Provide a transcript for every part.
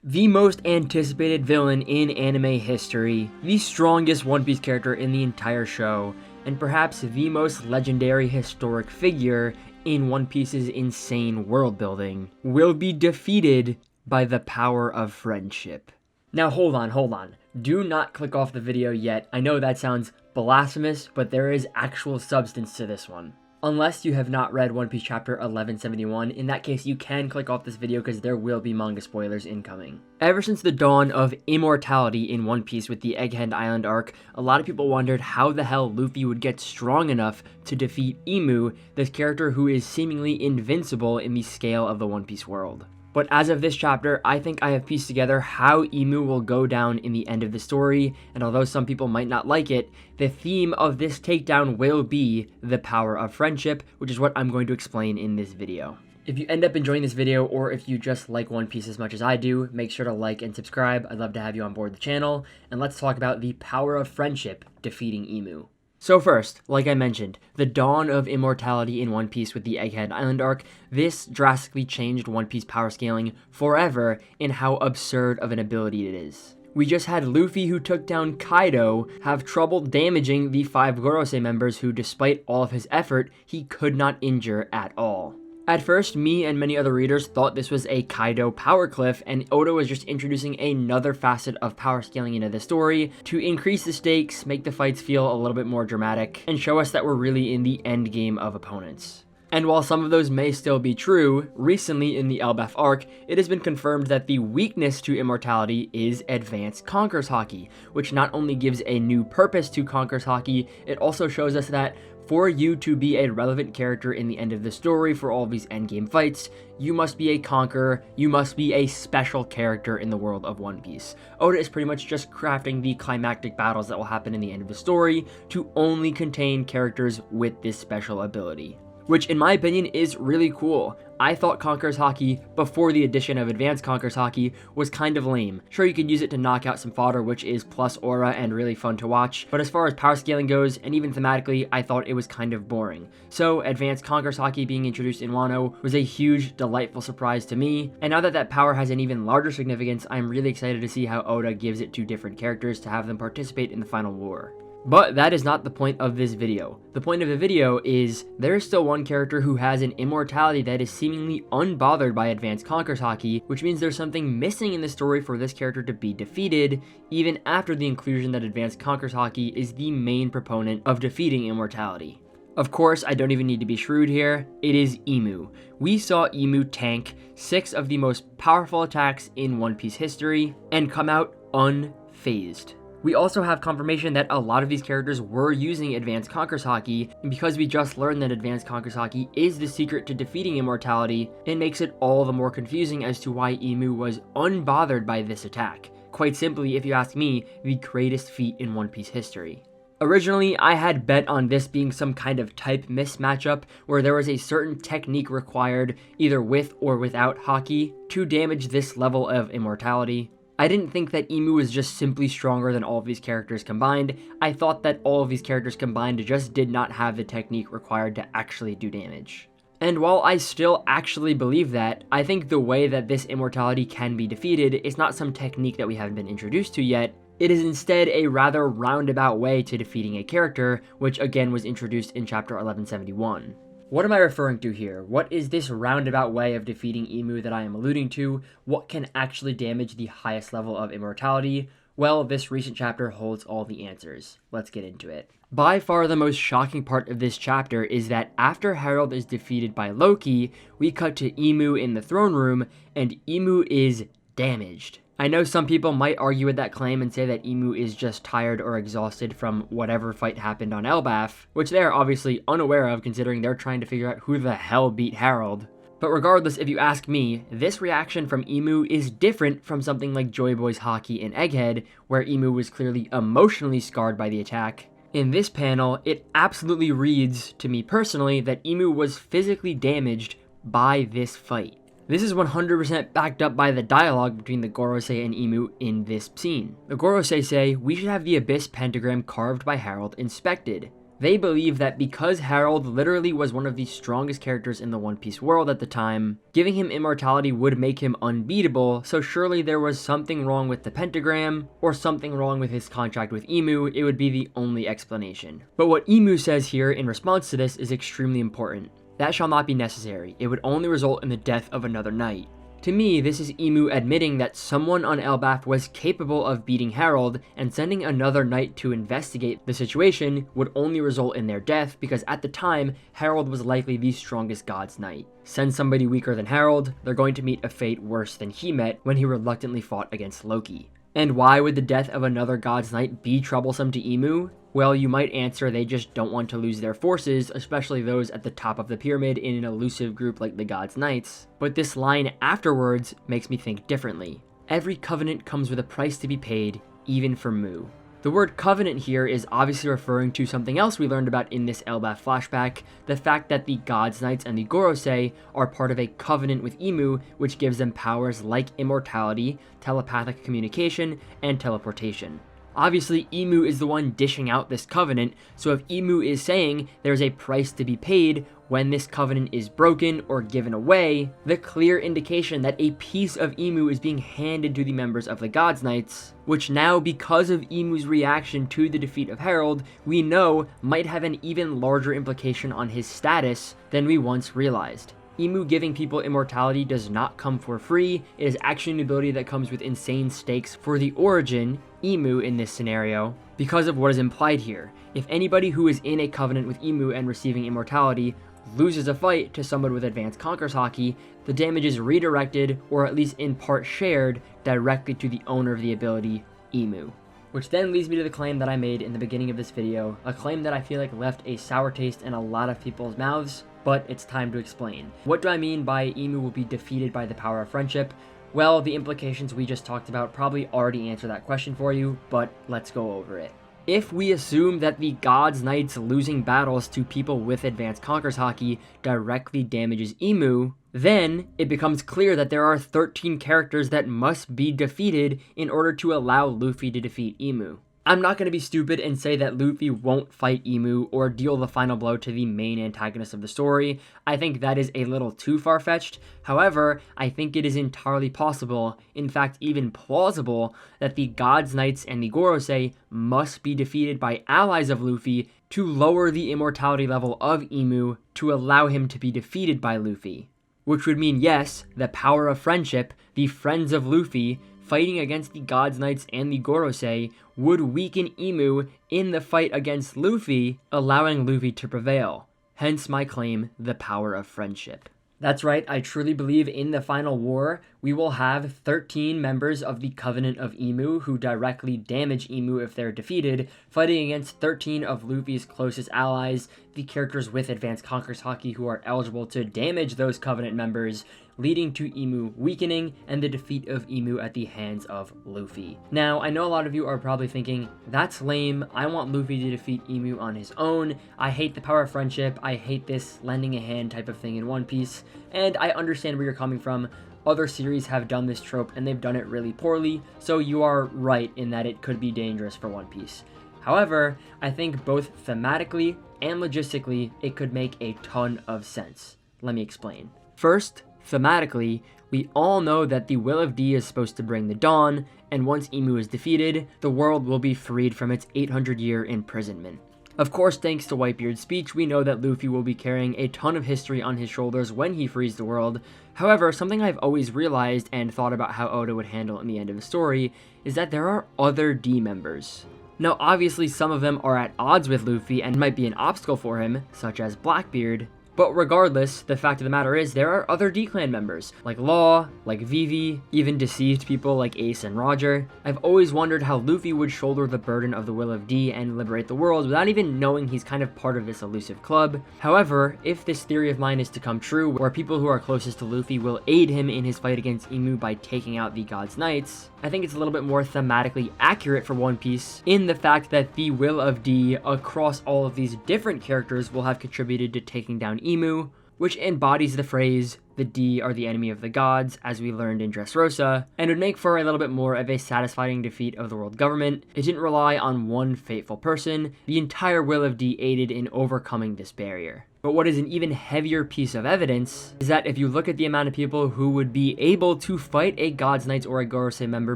The most anticipated villain in anime history, the strongest One Piece character in the entire show, and perhaps the most legendary historic figure in One Piece's insane world building, will be defeated by the power of friendship. Now hold on. Do not click off the video yet. I know that sounds blasphemous, but there is actual substance to this one. Unless you have not read One Piece chapter 1171, in that case you can click off this video because there will be manga spoilers incoming. Ever since the dawn of immortality in One Piece with the Egghead Island arc, a lot of people wondered how the hell Luffy would get strong enough to defeat Imu, this character who is seemingly invincible in the scale of the One Piece world. But as of this chapter, I think I have pieced together how Imu will go down in the end of the story, and although some people might not like it, the theme of this takedown will be the power of friendship, which is what I'm going to explain in this video. If you end up enjoying this video, or if you just like One Piece as much as I do, make sure to like and subscribe. I'd love to have you on board the channel, and let's talk about the power of friendship defeating Imu. So first, like I mentioned, the dawn of immortality in One Piece with the Egghead Island arc, this drastically changed One Piece power scaling forever in how absurd of an ability it is. We just had Luffy, who took down Kaido, have trouble damaging the 5 Gorosei members who, despite all of his effort, he could not injure at all. At first, me and many other readers thought this was a Kaido power cliff, and Oda was just introducing another facet of power scaling into the story to increase the stakes, make the fights feel a little bit more dramatic, and show us that we're really in the end game of opponents. And while some of those may still be true, recently in the Elbaf arc, it has been confirmed that the weakness to immortality is Advanced Conqueror's Haki, which not only gives a new purpose to Conqueror's Haki, it also shows us that for you to be a relevant character in the end of the story for all of these endgame fights, you must be a conqueror, you must be a special character in the world of One Piece. Oda is pretty much just crafting the climactic battles that will happen in the end of the story to only contain characters with this special ability, which in my opinion is really cool. I thought Conqueror's Haki, before the addition of Advanced Conqueror's Haki, was kind of lame. Sure, you could use it to knock out some fodder, which is plus aura and really fun to watch, but as far as power scaling goes, and even thematically, I thought it was kind of boring. So Advanced Conqueror's Haki being introduced in Wano was a huge, delightful surprise to me, and now that that power has an even larger significance, I'm really excited to see how Oda gives it to different characters to have them participate in the final war. But that is not the point of this video. The point of the video is there is still one character who has an immortality that is seemingly unbothered by Advanced Conqueror's Haki, which means there's something missing in the story for this character to be defeated, even after the inclusion that Advanced Conqueror's Haki is the main proponent of defeating immortality. Of course, I don't even need to be shrewd here, it is Imu. We saw Imu tank 6 of the most powerful attacks in One Piece history and come out unfazed. We also have confirmation that a lot of these characters were using Advanced Conqueror's Haki, and because we just learned that Advanced Conqueror's Haki is the secret to defeating immortality, it makes it all the more confusing as to why Imu was unbothered by this attack. Quite simply, if you ask me, the greatest feat in One Piece history. Originally, I had bet on this being some kind of type miss matchup where there was a certain technique required, either with or without Haki, to damage this level of immortality. I didn't think that Imu was just simply stronger than all of these characters combined. I thought that all of these characters combined just did not have the technique required to actually do damage. And while I still actually believe that, I think the way that this immortality can be defeated is not some technique that we haven't been introduced to yet. It is instead a rather roundabout way to defeating a character, which again was introduced in chapter 1171. What am I referring to here? What is this roundabout way of defeating Imu that I am alluding to? What can actually damage the highest level of immortality? Well, this recent chapter holds all the answers. Let's get into it. By far the most shocking part of this chapter is that after Harold is defeated by Loki, we cut to Imu in the throne room, and Imu is damaged. I know some people might argue with that claim and say that Imu is just tired or exhausted from whatever fight happened on Elbaf, which they are obviously unaware of considering they're trying to figure out who the hell beat Harold. But regardless, if you ask me, this reaction from Imu is different from something like Joy Boy's Haki and Egghead, where Imu was clearly emotionally scarred by the attack. In this panel, it absolutely reads, to me personally, that Imu was physically damaged by this fight. This is 100% backed up by the dialogue between the Gorosei and Imu in this scene. The Gorosei say, "We should have the Abyss pentagram carved by Harold inspected." They believe that because Harold literally was one of the strongest characters in the One Piece world at the time, giving him immortality would make him unbeatable, so surely there was something wrong with the pentagram, or something wrong with his contract with Imu. It would be the only explanation. But what Imu says here in response to this is extremely important. That shall not be necessary. It would only result in the death of another knight. To me, this is Imu admitting that someone on Elbaf was capable of beating Harold, and sending another knight to investigate the situation would only result in their death, because at the time, Harold was likely the strongest god's knight. Send somebody weaker than Harold, they're going to meet a fate worse than he met when he reluctantly fought against Loki. And why would the death of another god's knight be troublesome to Imu? Well, you might answer they just don't want to lose their forces, especially those at the top of the pyramid in an elusive group like the God's Knights. But this line afterwards makes me think differently. Every covenant comes with a price to be paid, even for Mu. The word covenant here is obviously referring to something else we learned about in this Elbaf flashback, the fact that the God's Knights and the Gorosei are part of a covenant with Imu, which gives them powers like immortality, telepathic communication, and teleportation. Obviously, Imu is the one dishing out this covenant, so if Imu is saying there's a price to be paid when this covenant is broken or given away, the clear indication that a piece of Imu is being handed to the members of the God's Knights, which now, because of Imu's reaction to the defeat of Harold, we know might have an even larger implication on his status than we once realized. Imu giving people immortality does not come for free. It is actually an ability that comes with insane stakes for the origin, Imu in this scenario, because of what is implied here. If anybody who is in a covenant with Imu and receiving immortality loses a fight to someone with advanced Conqueror's Haki, the damage is redirected, or at least in part shared, directly to the owner of the ability, Imu. Which then leads me to the claim that I made in the beginning of this video, a claim that I feel like left a sour taste in a lot of people's mouths, but it's time to explain. What do I mean by Imu will be defeated by the power of friendship? Well, the implications we just talked about probably already answer that question for you, but let's go over it. If we assume that the God's Knights losing battles to people with advanced Conqueror's Haki directly damages Imu, then it becomes clear that there are 13 characters that must be defeated in order to allow Luffy to defeat Imu. I'm not going to be stupid and say that Luffy won't fight Imu or deal the final blow to the main antagonist of the story. I think that is a little too far-fetched. However, I think it is entirely possible, in fact even plausible, that the God's Knights and the Gorosei must be defeated by allies of Luffy to lower the immortality level of Imu to allow him to be defeated by Luffy. Which would mean, yes, the power of friendship, the friends of Luffy, fighting against the God's Knights and the Gorosei would weaken Imu in the fight against Luffy, allowing Luffy to prevail. Hence my claim, the power of friendship. That's right, I truly believe in the final war, we will have 13 members of the Covenant of Imu who directly damage Imu if they're defeated, fighting against 13 of Luffy's closest allies, the characters with advanced Conqueror's Haki who are eligible to damage those Covenant members, leading to Imu weakening and the defeat of Imu at the hands of Luffy. Now, I know a lot of you are probably thinking, that's lame, I want Luffy to defeat Imu on his own, I hate the power of friendship, I hate this lending a hand type of thing in One Piece, and I understand where you're coming from. Other series have done this trope and they've done it really poorly, so you are right in that it could be dangerous for One Piece. However, I think both thematically and logistically, it could make a ton of sense. Let me explain. First, thematically, we all know that the Will of D is supposed to bring the dawn, and once Imu is defeated, the world will be freed from its 800-year imprisonment. Of course, thanks to Whitebeard's speech, we know that Luffy will be carrying a ton of history on his shoulders when he frees the world. However, something I've always realized and thought about how Oda would handle in the end of the story is that there are other D members. Now, obviously, some of them are at odds with Luffy and might be an obstacle for him, such as Blackbeard. But regardless, the fact of the matter is there are other D-Clan members, like Law, like Vivi, even deceived people like Ace and Roger. I've always wondered how Luffy would shoulder the burden of the Will of D and liberate the world without even knowing he's kind of part of this elusive club. However, if this theory of mine is to come true, where people who are closest to Luffy will aid him in his fight against Imu by taking out the God's Knights, I think it's a little bit more thematically accurate for One Piece in the fact that the Will of D across all of these different characters will have contributed to taking down Imu, which embodies the phrase, the D are the enemy of the gods, as we learned in Dressrosa, and would make for a little bit more of a satisfying defeat of the world government. It didn't rely on one fateful person, the entire will of D aided in overcoming this barrier. But what is an even heavier piece of evidence is that if you look at the amount of people who would be able to fight a God's Knights or a Gorosei member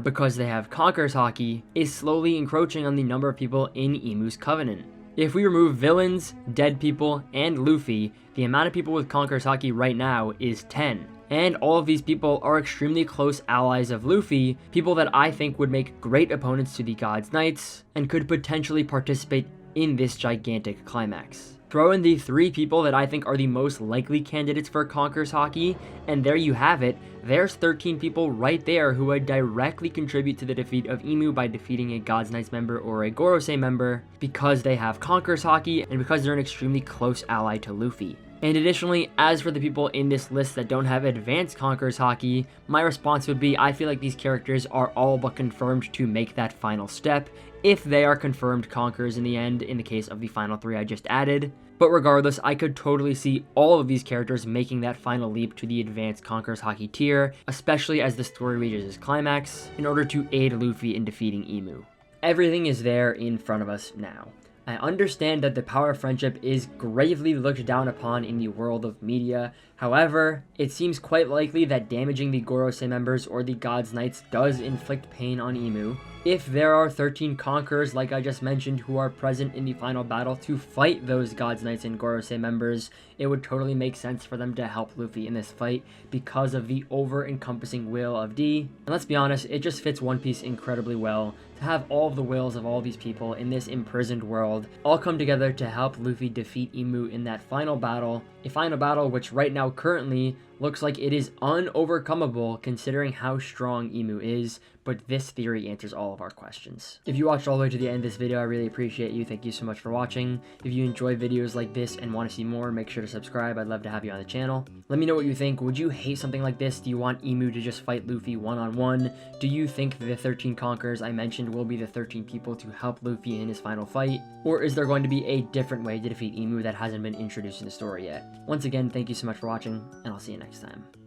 because they have Conqueror's Haki, is slowly encroaching on the number of people in Imu's Covenant. If we remove villains, dead people, and Luffy, the amount of people with Conqueror's Haki right now is 10. And all of these people are extremely close allies of Luffy, people that I think would make great opponents to the God's Knights, and could potentially participate in this gigantic climax. Throw in the 3 people that I think are the most likely candidates for Conqueror's Haki, and there you have it. There's 13 people right there who would directly contribute to the defeat of Imu by defeating a God's Knights member or a Gorosei member because they have Conqueror's Haki and because they're an extremely close ally to Luffy. And additionally, as for the people in this list that don't have advanced Conqueror's Haki, my response would be I feel like these characters are all but confirmed to make that final step, if they are confirmed Conquerors in the end, in the case of the final 3 I just added. But regardless, I could totally see all of these characters making that final leap to the advanced Conqueror's Haki tier, especially as the story reaches its climax, in order to aid Luffy in defeating Imu. Everything is there in front of us now. I understand that the power of friendship is gravely looked down upon in the world of media. However, it seems quite likely that damaging the Gorosei members or the God's Knights does inflict pain on Imu. If there are 13 Conquerors, like I just mentioned, who are present in the final battle to fight those God's Knights and Gorosei members, it would totally make sense for them to help Luffy in this fight because of the over-encompassing will of D. And let's be honest, it just fits One Piece incredibly well to have all of the wills of all these people in this imprisoned world all come together to help Luffy defeat Imu in that final battle. A final battle which right now currently looks like it is unovercomable considering how strong Imu is, but this theory answers all of our questions. If you watched all the way to the end of this video, I really appreciate you. Thank you so much for watching. If you enjoy videos like this and want to see more, make sure to subscribe. I'd love to have you on the channel. Let me know what you think. Would you hate something like this? Do you want Imu to just fight Luffy one-on-one? Do you think the 13 Conquerors I mentioned will be the 13 people to help Luffy in his final fight? Or is there going to be a different way to defeat Imu that hasn't been introduced in the story yet? Once again, thank you so much for watching, and I'll see you next time.